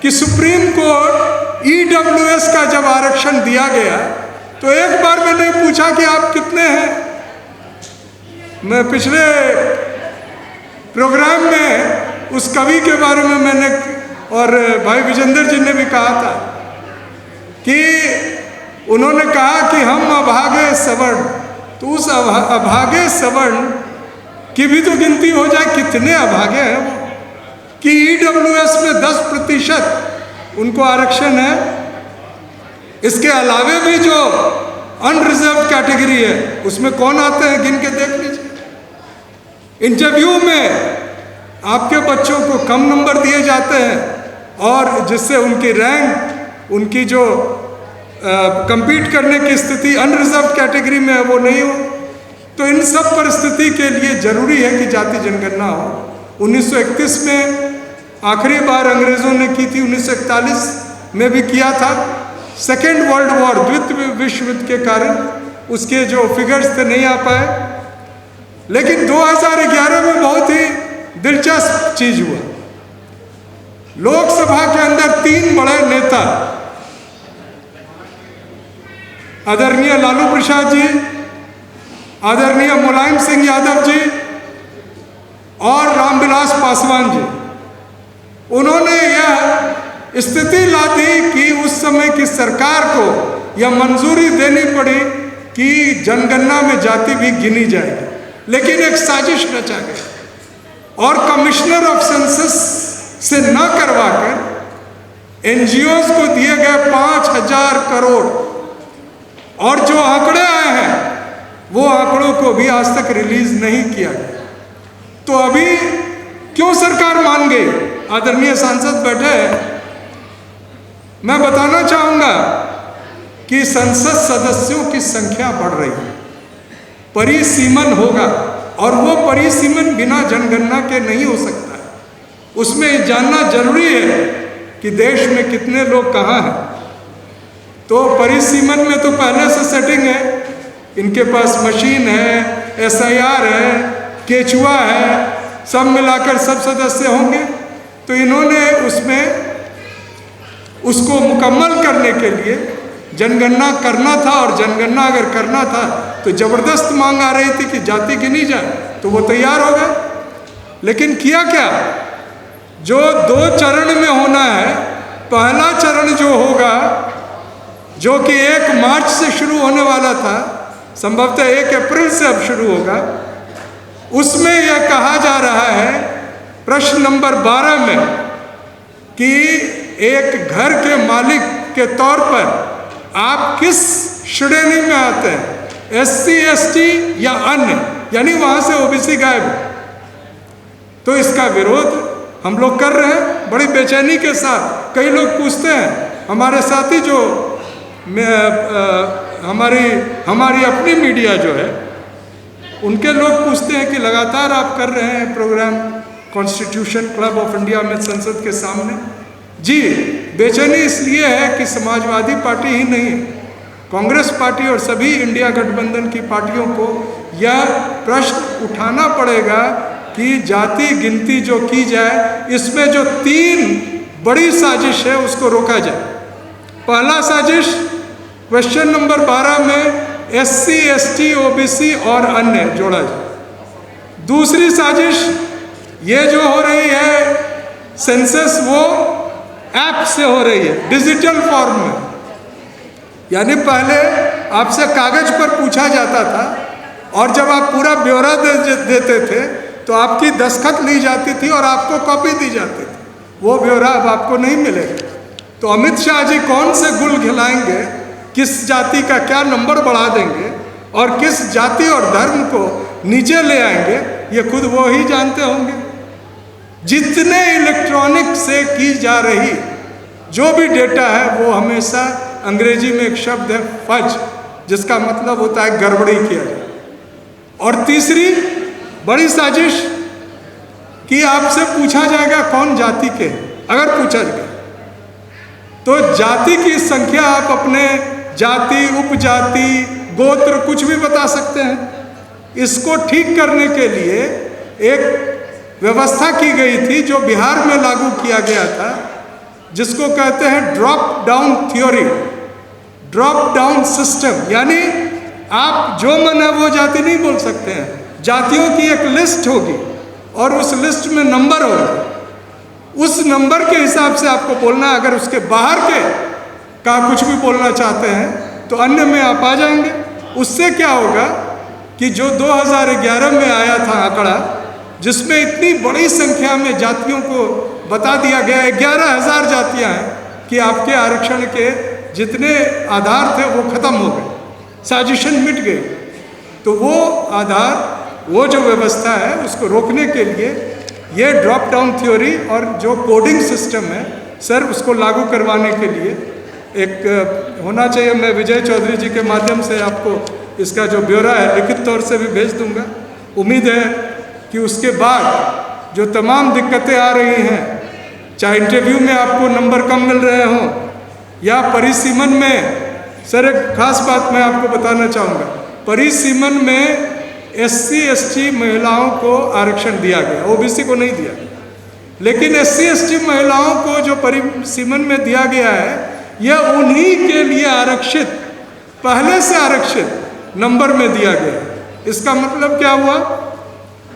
कि supreme court EWS का जब आरक्षण दिया गया तो एक बार मैंने पूछा कि आप कितने हैं। मैं पिछले प्रोग्राम में उस कवि के बारे में मैंने और भाई विजेंद्र जी ने भी कहा था कि उन्होंने कहा कि हम अभागे सवर्ण, तो उस अभागे सवर्ण की भी तो गिनती हो जाए, कितने अभागे हैं वो, कि ईडब्ल्यूएस में 10% उनको आरक्षण है। इसके अलावे भी जो अनरिजर्व कैटेगरी है उसमें कौन आते हैं गिन के देख लीजिए। इंटरव्यू में आपके बच्चों को कम नंबर दिए जाते हैं और जिससे उनकी रैंक, उनकी जो compete करने की स्थिति अनरिजर्व कैटेगरी में है वो नहीं हो। तो इन सब परिस्थिति के लिए जरूरी है कि जाति जनगणना हो। 1931 में आखिरी बार अंग्रेजों ने की थी, 1941 में भी किया था। सेकेंड वर्ल्ड वॉर, द्वितीय विश्व युद्ध के कारण उसके जो फिगर्स थे नहीं आ पाए। लेकिन 2011 में बहुत ही दिलचस्प चीज हुआ। लोकसभा के अंदर 3 बड़े नेता, आदरणीय लालू प्रसाद जी, आदरणीय मुलायम सिंह यादव जी और रामविलास पासवान जी, उन्होंने यह स्थिति ला दी कि उस समय की सरकार को यह मंजूरी देनी पड़ी कि जनगणना में जाति भी गिनी जाएगी। लेकिन एक साजिश रचा गया और कमिश्नर ऑफ सेंसस से न करवाकर एनजीओज को दिए गए 5,000 करोड़ और जो आंकड़े आए हैं वो आंकड़ों को भी आज तक रिलीज नहीं किया गया। तो अभी क्यों सरकार मान गई? आदरणीय सांसद बैठे हैं, मैं बताना चाहूंगा कि संसद सदस्यों की संख्या बढ़ रही है, परिसीमन होगा और वो परिसीमन बिना जनगणना के नहीं हो सकता है। उसमें जानना जरूरी है कि देश में कितने लोग कहाँ हैं। तो परिसीमन में तो पहले से सेटिंग है, इनके पास मशीन है, एसआईआर है, केचुआ है, सब मिलाकर सब सदस्य होंगे। तो इन्होंने उसमें उसको मुकम्मल करने के लिए जनगणना करना था और जनगणना अगर करना था तो जबरदस्त मांग आ रही थी कि जाति गिनी जाए, तो वो तैयार हो गए। लेकिन किया क्या? जो 2 चरण में होना है, पहला चरण जो होगा जो कि 1 मार्च से शुरू होने वाला था, संभवतः 1 अप्रैल से अब शुरू होगा, उसमें यह कहा जा रहा है प्रश्न नंबर 12 में कि एक घर के मालिक के तौर पर आप किस श्रेणी में आते हैं, एससी, एसटी या अन्य, यानी वहां से ओबीसी गायब। तो इसका विरोध हम लोग कर रहे हैं बड़ी बेचैनी के साथ। कई लोग पूछते हैं, हमारे साथी जो हमारी अपनी मीडिया जो है, उनके लोग पूछते हैं कि लगातार आप कर रहे हैं program constitution club of India में संसद के सामने। जी, बेचैनी इसलिए है कि समाजवादी पार्टी ही नहीं, कांग्रेस पार्टी और सभी इंडिया गठबंधन की पार्टियों को यह प्रश्न उठाना पड़ेगा कि जाति गिनती जो की जाए, इसमें जो 3 बड़ी साजिश है उसको रोका जाए। पहला साजिश क्वेश्चन नंबर 12 में एससी, एसटी, ओबीसी और अन्य जोड़ा जाए। दूसरी साजिश ये जो हो रही है सेंसस, वो ऐप से हो रही है, डिजिटल फॉर्म में। यानी पहले आपसे कागज पर पूछा जाता था और जब आप पूरा ब्यौरा देते थे तो आपकी दस्तखत ली जाती थी और आपको कॉपी दी जाती थी। वो ब्यौरा अब आपको नहीं मिलेगा। तो अमित शाह जी कौन से गुल खिलाएंगे, किस जाति का क्या नंबर बढ़ा देंगे और किस जाति और धर्म को नीचे ले आएंगे, ये खुद वो ही जानते होंगे। जितने इलेक्ट्रॉनिक से की जा रही जो भी डेटा है वो हमेशा, अंग्रेजी में एक शब्द है फज, जिसका मतलब होता है गड़बड़ी किया जाए। और तीसरी बड़ी साजिश कि आपसे पूछा जाएगा कौन जाति के, अगर पूछा जाएगा तो जाति की संख्या आप अपने जाति, उपजाति, गोत्र कुछ भी बता सकते हैं। इसको ठीक करने के लिए एक व्यवस्था की गई थी जो बिहार में लागू किया गया था जिसको कहते हैं drop down theory, drop down system, यानी आप जो मन है वो जाति नहीं बोल सकते हैं। जातियों की एक लिस्ट होगी और उस लिस्ट में नंबर होगा, उस नंबर के हिसाब से आपको बोलना। अगर उसके बाहर के का कुछ भी बोलना चाहते हैं तो अन्य में आप आ जाएंगे। उससे क्या होगा कि जो 2011 में आया था आंकड़ा, जिसमें इतनी बड़ी संख्या में जातियों को बता दिया गया, 11,000 जातियां हैं कि आपके आरक्षण के जितने आधार थे वो खत्म हो गए, साजिशन मिट गई। तो वो आधार, वो जो व्यवस्था है उसको रोकने के लिए ये ड्रॉप डाउन थ्योरी और जो कोडिंग सिस्टम है सर, उसको लागू करवाने के लिए एक होना चाहिए। मैं विजय चौधरी जी के माध्यम से आपको इसका जो ब्यौरा है लिखित तौर से भी भेज दूंगा। उम्मीद है कि उसके बाद जो तमाम दिक्कतें आ रही हैं, चाहे इंटरव्यू में आपको नंबर कम मिल रहे हों या परिसीमन में, सर एक खास बात मैं आपको बताना चाहूँगा, परिसीमन में SC ST महिलाओं को आरक्षण दिया गया, OBC को नहीं दिया। लेकिन SC ST महिलाओं को जो परिसीमन में दिया गया है, यह उन्हीं के लिए आरक्षित, पहले से आरक्षित नंबर में दिया गया। इसका मतलब क्या हुआ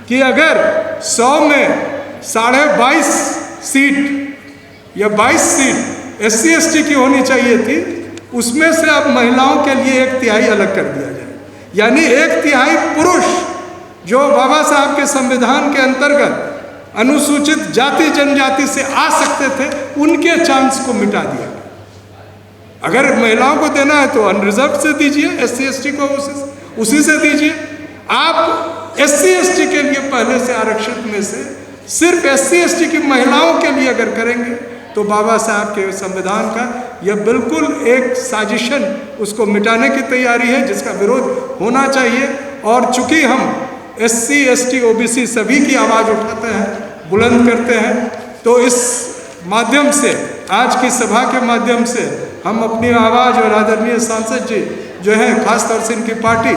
कि अगर 100 में 22.5 सीट या 22 सीट SC ST की होनी चाहिए थी, उसमें से अब महिलाओं के लिए 1/3 अलग कर दिया जाए। यानी 1/3 पुरुष जो बाबा साहब के संविधान के अंतर्गत अनुसूचित जाति जनजाति से आ सकते थे, उनके चांस को मिटा दिया। अगर महिलाओं को देना है तो अनरिजर्व से दीजिए, SC ST को उसी से दीजिए। आप SC ST के लिए पहले से आरक्षित में से सिर्फ SC ST की महिलाओं के लिए अगर करेंगे तो बाबा साहब के संविधान का यह बिल्कुल एक साजिशन, उसको मिटाने की तैयारी है, जिसका विरोध होना चाहिए। और चूंकि हम SC ST OBC सभी की आवाज़ उठाते हैं, बुलंद करते हैं, तो इस माध्यम से, आज की सभा के माध्यम से हम अपनी आवाज़, और आदरणीय सांसद जी जो हैं, खासतौर से इनकी पार्टी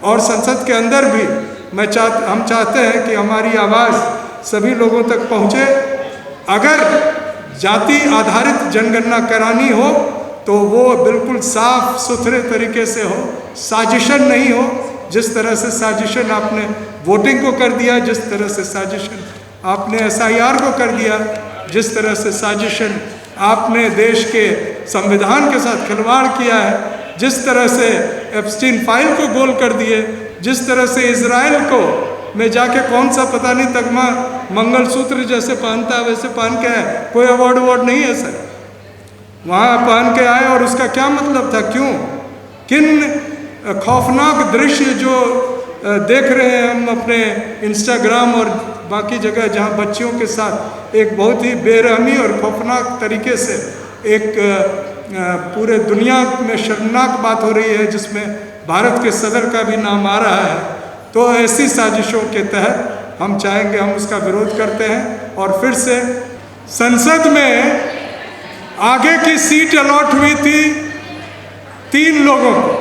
और संसद के अंदर भी हम चाहते हैं कि हमारी आवाज़ सभी लोगों तक पहुँचे। अगर जाति आधारित जनगणना करानी हो तो वो बिल्कुल साफ सुथरे तरीके से हो, साजिशन नहीं हो। जिस तरह से साजिशन आपने वोटिंग को कर दिया, जिस तरह से साजिशन आपने SIR को कर दिया, जिस तरह से साजिशन आपने देश के संविधान के साथ खिलवाड़ किया है, जिस तरह से एप्स्टीन फाइल को गोल कर दिए, जिस तरह से इजराइल को में जाके कौन सा पता नहीं तगमा मंगलसूत्र जैसे पहनता है वैसे पहन के आए, कोई अवार्ड नहीं है सर, वहाँ पहन के आए। और उसका क्या मतलब था, क्यों, किन खौफनाक दृश्य जो देख रहे हैं हम अपने इंस्टाग्राम और बाकी जगह, जहाँ बच्चियों के साथ एक बहुत ही बेरहमी और खौफनाक तरीके से एक पूरे दुनिया में शर्मनाक बात हो रही है, जिसमें भारत के सदर का भी नाम आ रहा है। तो ऐसी साजिशों के तहत हम चाहेंगे, हम उसका विरोध करते हैं। और फिर से संसद में आगे की सीट अलॉट हुई थी 3 लोगों को,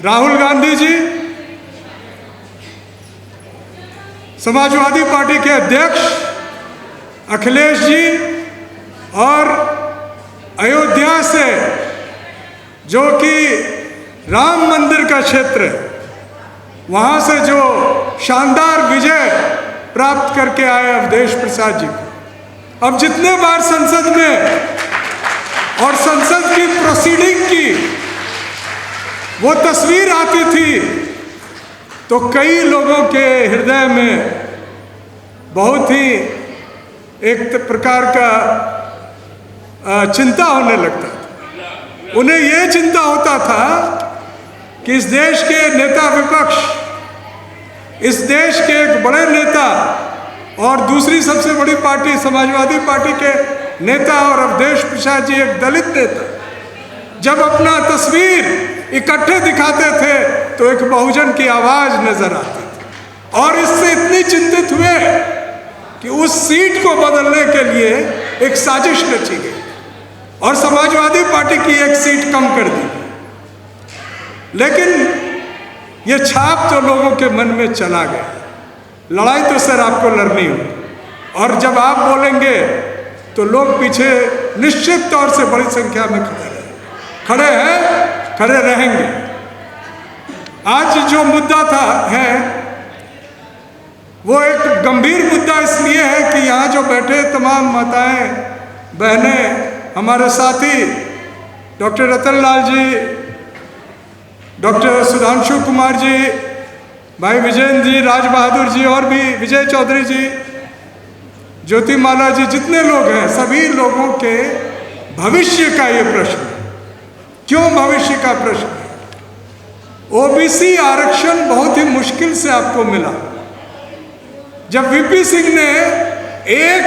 राहुल गांधी जी, समाजवादी पार्टी के अध्यक्ष अखिलेश जी, और अयोध्या से जो कि राम मंदिर का क्षेत्र है, वहाँ से जो शानदार विजय प्राप्त करके आए अवधेश प्रसाद जी। अब जितने बार संसद में और संसद की प्रोसीडिंग की वो तस्वीर आती थी तो कई लोगों के हृदय में बहुत ही एक प्रकार का चिंता होने लगता था। उन्हें ये चिंता होता था कि इस देश के नेता विपक्ष, इस देश के एक बड़े नेता और दूसरी सबसे बड़ी पार्टी समाजवादी पार्टी के नेता और अवधेश प्रसाद जी एक दलित नेता, जब अपना तस्वीर इकट्ठे दिखाते थे तो एक बहुजन की आवाज नजर आती थी। और इससे इतनी चिंतित हुए कि उस सीट को बदलने के लिए एक साजिश रची गई और समाजवादी पार्टी की एक सीट कम कर दी। लेकिन ये छाप तो लोगों के मन में चला गया। लड़ाई तो सर आपको लड़नी होगी, और जब आप बोलेंगे तो लोग पीछे निश्चित तौर से बड़ी संख्या में खड़े हैं, खड़े रहेंगे। आज जो मुद्दा है वो एक गंभीर मुद्दा इसलिए है कि यहाँ जो बैठे तमाम माताएं बहनें, हमारे साथी डॉक्टर रतन लाल जी, डॉक्टर सुधांशु कुमार जी, भाई विजयन जी, राज बहादुर जी और भी विजय चौधरी जी, ज्योतिमाला जी, जितने लोग हैं, सभी लोगों के भविष्य का ये प्रश्न। क्यों भविष्य का प्रश्न? ओबीसी आरक्षण बहुत ही मुश्किल से आपको मिला। जब वीपी सिंह ने एक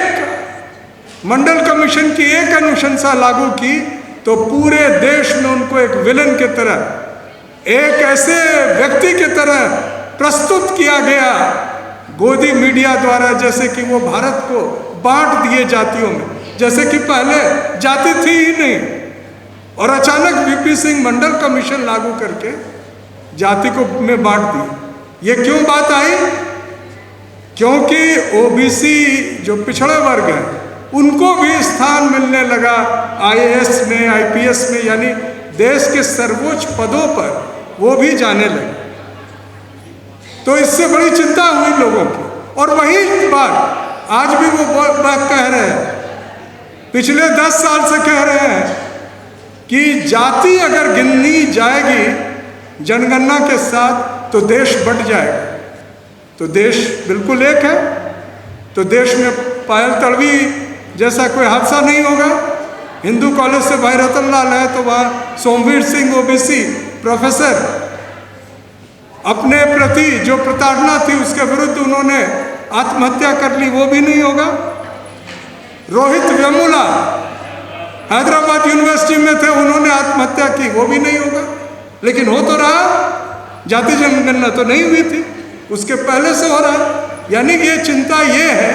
मंडल कमीशन की एक अनुशंसा लागू की तो पूरे देश में उनको एक विलन की तरह, एक ऐसे व्यक्ति की तरह प्रस्तुत किया गया गोदी मीडिया द्वारा, जैसे कि वो भारत को बांट दिए जातियों में, जैसे कि पहले जाति थी ही नहीं। और अचानक वीपी सिंह मंडल कमीशन लागू करके जाति को में बांट दी। ये क्यों बात आई? क्योंकि ओबीसी जो पिछड़े वर्ग हैं उनको भी स्थान मिलने लगा आईएएस में, आईपीएस में, यानी देश के सर्वोच्च पदों पर वो भी जाने लगे। तो इससे बड़ी चिंता हुई लोगों की। और वही बात आज भी वो बात कह रहे हैं, पिछले 10 साल से कह रहे हैं कि जाति अगर गिननी जाएगी जनगणना के साथ तो देश बंट जाएगा। तो देश बिल्कुल एक है, तो देश में पायल तड़वी जैसा कोई हादसा नहीं होगा। हिंदू कॉलेज से भाई रतन लाल है तो वहाँ सोमवीर सिंह ओबीसी प्रोफेसर, अपने प्रति जो प्रताड़ना थी उसके विरुद्ध उन्होंने आत्महत्या कर ली, वो भी नहीं होगा। रोहित वेमुला हैदराबाद यूनिवर्सिटी में थे, उन्होंने आत्महत्या की, वो भी नहीं होगा। लेकिन हो तो रहा, जाति जनगणना तो नहीं हुई थी, उसके पहले से हो रहा। यानी ये चिंता ये है